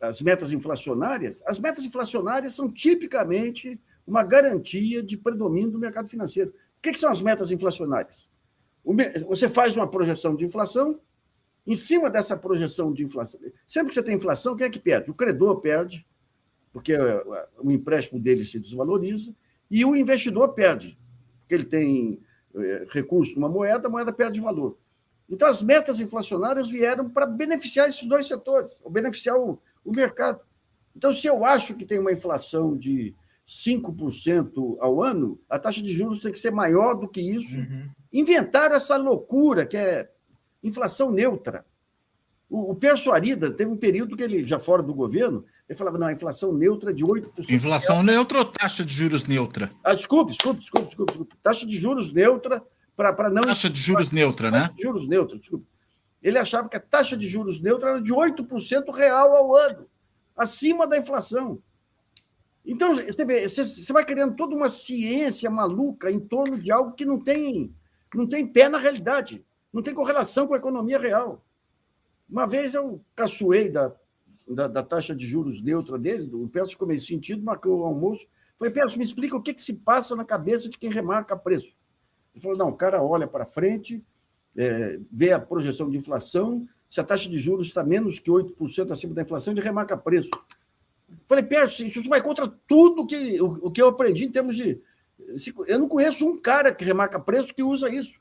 as metas inflacionárias são tipicamente uma garantia de predomínio do mercado financeiro. O que são as metas inflacionárias? Você faz uma projeção de inflação, em cima dessa projeção de inflação, sempre que você tem inflação, quem é que perde? O credor perde, porque o empréstimo dele se desvaloriza, e o investidor perde, porque ele tem recurso numa moeda, a moeda perde valor. Então, as metas inflacionárias vieram para beneficiar esses dois setores, ou beneficiar o mercado. Então, se eu acho que tem uma inflação de 5% ao ano, a taxa de juros tem que ser maior do que isso. Inventaram essa loucura que é inflação neutra. O Perso Arida teve um período que ele, já fora do governo, ele falava, não, a inflação neutra é de 8%. Inflação neutra ou taxa de juros neutra? Desculpe. Taxa de juros neutra para não... Taxa de juros neutra, né? Taxa de juros neutra, desculpe. Ele achava que a taxa de juros neutra era de 8% real ao ano, acima da inflação. Então, você vai criando toda uma ciência maluca em torno de algo que não tem pé na realidade, não tem correlação com a economia real. Uma vez eu caçoei da taxa de juros neutra dele, o Perso ficou meio sentido, marcou o almoço. Falei, Perso, me explica o que se passa na cabeça de quem remarca preço. Ele falou, não, o cara olha para frente, vê a projeção de inflação, se a taxa de juros está menos que 8% acima da inflação, ele remarca preço. Falei, Perso, isso vai contra tudo o que eu aprendi em termos de... Eu não conheço um cara que remarca preço que usa isso.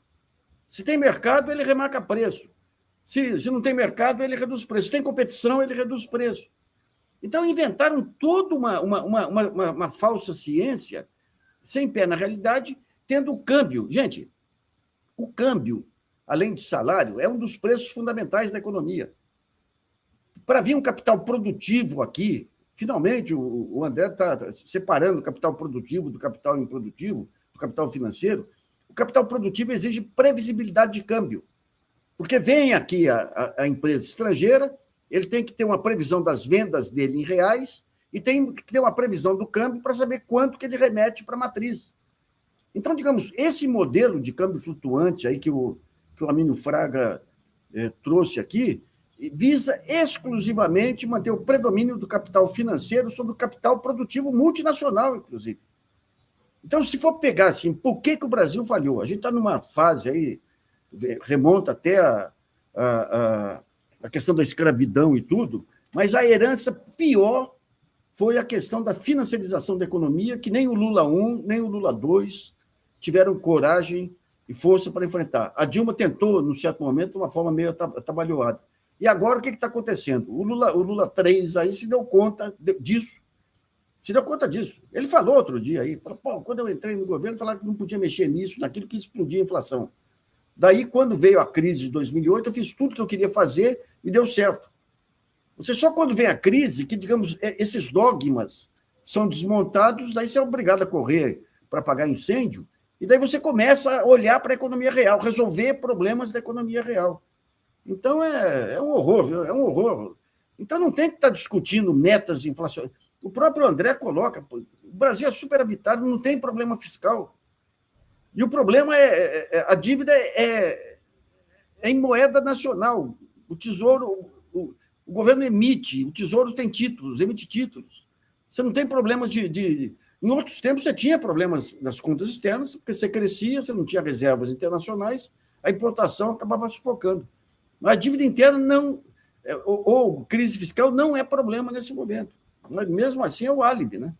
Se tem mercado, ele remarca preço. Se não tem mercado, ele reduz preço. Se tem competição, ele reduz preço. Então, inventaram toda uma falsa ciência, sem pé na realidade, tendo o câmbio. Gente, o câmbio, além de salário, é um dos preços fundamentais da economia. Para vir um capital produtivo aqui, finalmente o André está separando o capital produtivo do capital improdutivo, do capital financeiro. O capital produtivo exige previsibilidade de câmbio. Porque vem aqui a empresa estrangeira, ele tem que ter uma previsão das vendas dele em reais e tem que ter uma previsão do câmbio para saber quanto que ele remete para a matriz. Então, digamos, esse modelo de câmbio flutuante aí que o Amínio Fraga trouxe aqui visa exclusivamente manter o predomínio do capital financeiro sobre o capital produtivo multinacional, inclusive. Então, se for pegar assim, por que o Brasil falhou? A gente está numa fase aí, remonta até a questão da escravidão e tudo, mas a herança pior foi a questão da financiarização da economia, que nem o Lula I, nem o Lula II tiveram coragem e força para enfrentar. A Dilma tentou, num certo momento, uma forma meio atabalhoada. E agora o que está acontecendo? O Lula III aí se deu conta disso. Se deu conta disso. Ele falou outro dia aí, falou, quando eu entrei no governo, falaram que não podia mexer nisso, naquilo que explodia a inflação. Daí, quando veio a crise de 2008, eu fiz tudo que eu queria fazer e deu certo. Só quando vem a crise que, digamos, esses dogmas são desmontados, daí você é obrigado a correr para apagar incêndio, e daí você começa a olhar para a economia real, resolver problemas da economia real. Então, é um horror, viu? É um horror. Então, não tem que estar discutindo metas inflacionárias. O próprio André coloca, o Brasil é superavitário, não tem problema fiscal. E o problema a dívida é em moeda nacional. O Tesouro, o governo emite, o Tesouro tem títulos, emite títulos. Você não tem problemas de... Em outros tempos, você tinha problemas nas contas externas, porque você crescia, você não tinha reservas internacionais, a importação acabava sufocando. Mas a dívida interna não... ou crise fiscal não é problema nesse momento. Mas, mesmo assim, é o álibi, né?